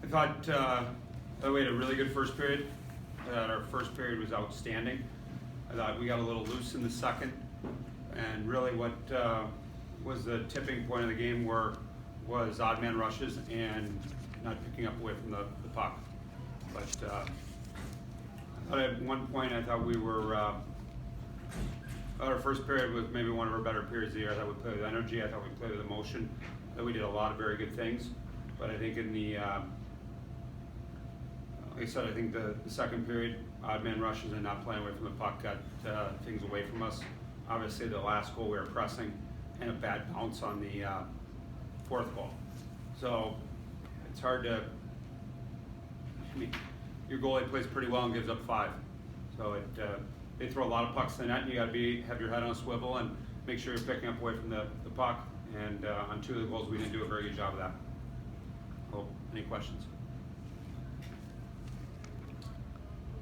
thought we had a really good first period. Our first period was outstanding. I thought we got a little loose in the second, and really what was the tipping point of the game was odd man rushes and not picking up away from the puck. But I thought at one point I thought we were, our first period was maybe one of our better periods of the year. I thought we played with energy, I thought we played with emotion, I thought we did a lot of very good things. But I think in the, like I said, I think the second period, odd man rushes and not playing away from the puck got things away from us. Obviously the last goal we were pressing and a bad bounce on the fourth goal. So it's hard to, I mean, your goalie plays pretty well and gives up 5. So they throw a lot of pucks in the net, and you got to have your head on a swivel and make sure you're picking up away from the puck. And on 2 of the goals, we didn't do a very good job of that. Oh, any questions?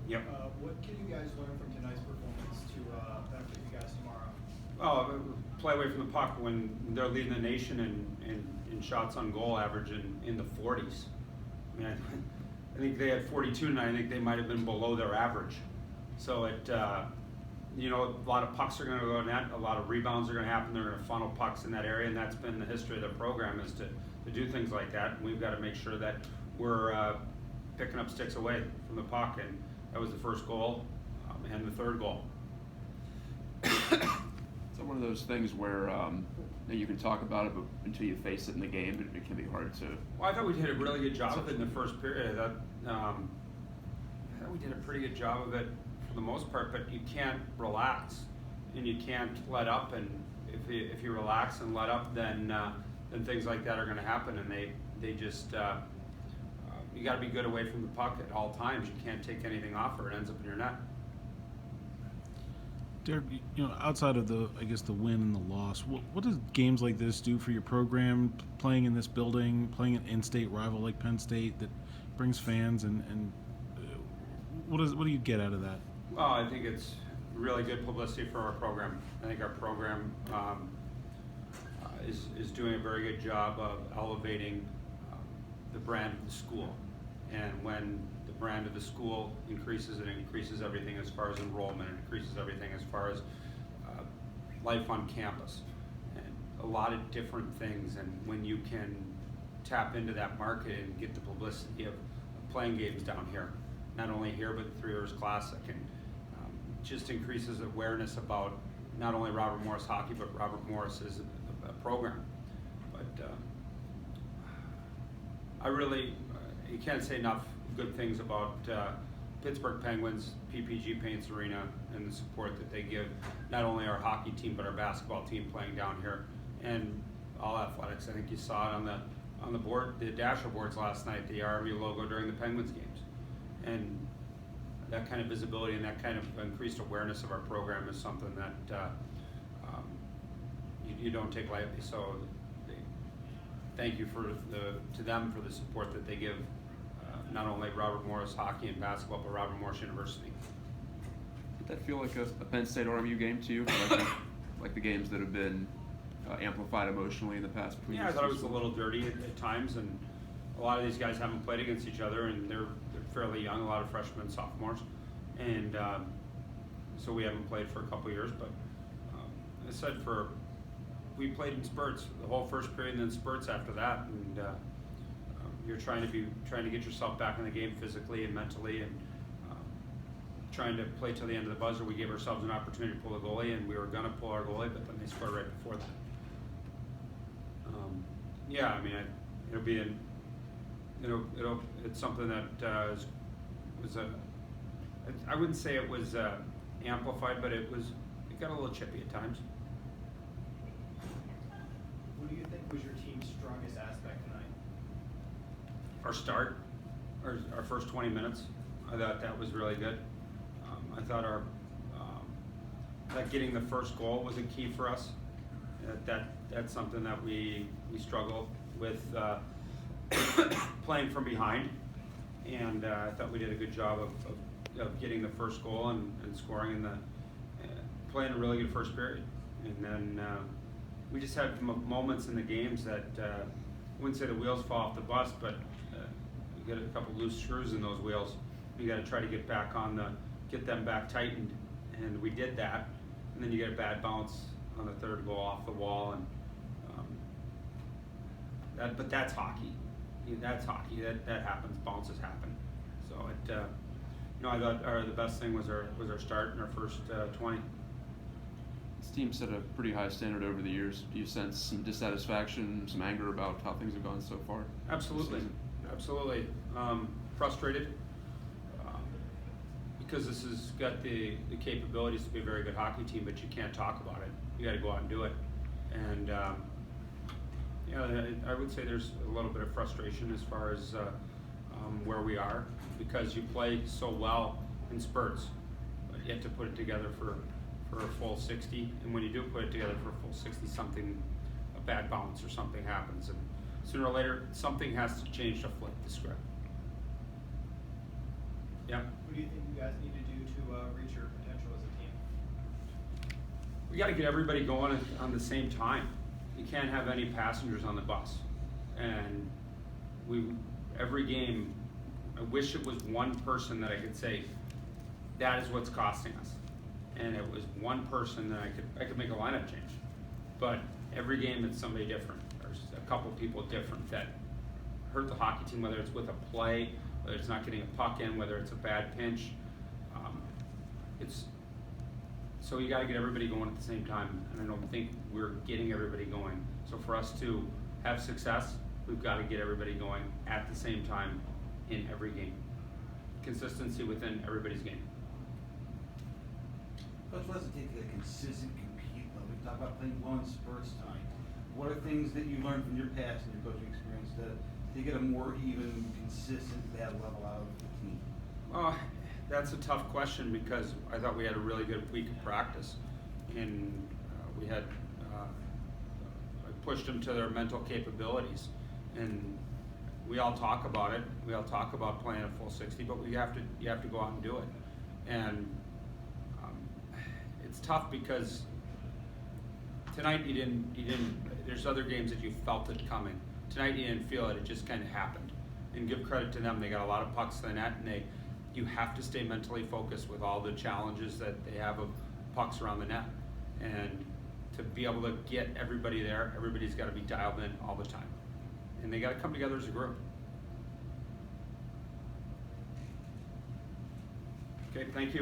Yep. What can you guys learn from tonight's performance to benefit you guys tomorrow? Oh, play away from the puck when they're leading the nation in shots on goal average in the 40s. I mean, I think they had 42 tonight. I think they might have been below their average. So you know, a lot of pucks are going to go in net. A lot of rebounds are going to happen. They're going to funnel pucks in that area, and that's been the history of the program, is to do things like that. And we've got to make sure that we're picking up sticks away from the puck, and that was the first goal and the third goal. So one of those things where you can talk about it, but until you face it in the game, it can be hard to. Well, I thought we did a really good job of it in the first period. I thought we did a pretty good job of it for the most part, but you can't relax and you can't let up. And if you relax and let up, then things like that are going to happen. And they just you got to be good away from the puck at all times. You can't take anything off, or it ends up in your net. Derek, you know, outside of the win and the loss, what does games like this do for your program? Playing in this building, playing an in-state rival like Penn State that brings fans, and what do you get out of that? Well, I think it's really good publicity for our program. I think our program is doing a very good job of elevating the brand of the school, and when the brand of the school increases, it increases everything as far as enrollment, it increases everything as far as life on campus, and a lot of different things. And when you can tap into that market and get the publicity of playing games down here, not only here but the 3 Rivers Classic, and just increases awareness about not only Robert Morris hockey but Robert Morris as a program. But I really, you can't say enough good things about Pittsburgh Penguins, PPG Paints Arena, and the support that they give not only our hockey team but our basketball team playing down here, and all athletics. I think you saw it on the board, the dasher boards last night, the RMU logo during the Penguins games, and that kind of visibility and that kind of increased awareness of our program is something that you don't take lightly. So thank you to them for the support that they give not only Robert Morris hockey and basketball, but Robert Morris University. Did that feel like a Penn State RMU game to you? Like the games that have been amplified emotionally in the past? Yeah, I thought it was a little dirty at times, and a lot of these guys haven't played against each other, and they're fairly young, a lot of freshmen and sophomores, and so we haven't played for a couple years. But I said we played in spurts the whole first period, and then spurts after that, and you're trying to get yourself back in the game physically and mentally, and trying to play till the end of the buzzer. We gave ourselves an opportunity to pull the goalie, and we were going to pull our goalie, but then they scored right before that. Yeah, I mean, it'll be it's something that I wouldn't say it was amplified, but it got a little chippy at times. What do you think was your team's strongest aspect tonight? Our start, our first 20 minutes, I thought that was really good. I thought that getting the first goal was a key for us. That's something that we struggle with playing from behind, and I thought we did a good job of getting the first goal and scoring in playing a really good first period. And then we just had moments in the games that I wouldn't say the wheels fall off the bus, but You get a couple loose screws in those wheels. You got to try to get them back tightened, and we did that. And then you get a bad bounce on the third goal off the wall, and but that's hockey. That's hockey. That happens. Bounces happen. So it, I thought the best thing was our start in our first 20. This team set a pretty high standard over the years. Do you sense some dissatisfaction, some anger about how things have gone so far? Absolutely, absolutely. Frustrated because this has got the capabilities to be a very good hockey team, but you can't talk about it. You got to go out and do it. And I would say there's a little bit of frustration as far as where we are, because you play so well in spurts, but you have to put it together for a full 60, and when you do put it together for a full 60, a bad bounce or something happens, and sooner or later something has to change to flip the script. Yeah. What do you think you guys need to do to reach your potential as a team? We got to get everybody going on the same time. You can't have any passengers on the bus, and every game, I wish it was one person that I could say that is what's costing us, and it was one person that I could make a lineup change. But every game it's somebody different. There's a couple people different that hurt the hockey team, whether it's with a play, whether it's not getting a puck in, whether it's a bad pinch. So you got to get everybody going at the same time, and I don't think we're getting everybody going. So for us to have success, we've got to get everybody going at the same time in every game. Consistency within everybody's game. Coach, what does it take to get a consistent compete though? We talk about playing well in spurts tonight. What are things that you learned from your past and your coaching experience to get a more even, consistent, bad level out of the team? That's a tough question, because I thought we had a really good week of practice, and I pushed them to their mental capabilities, and we all talk about it. We all talk about playing a full 60, but you have to go out and do it. And it's tough because tonight you didn't. There's other games that you felt it coming. Tonight you didn't feel it. It just kind of happened. And give credit to them. They got a lot of pucks to the net, and you have to stay mentally focused with all the challenges that they have of pucks around the net. And to be able to get everybody there, everybody's got to be dialed in all the time. And they got to come together as a group. Okay, thank you.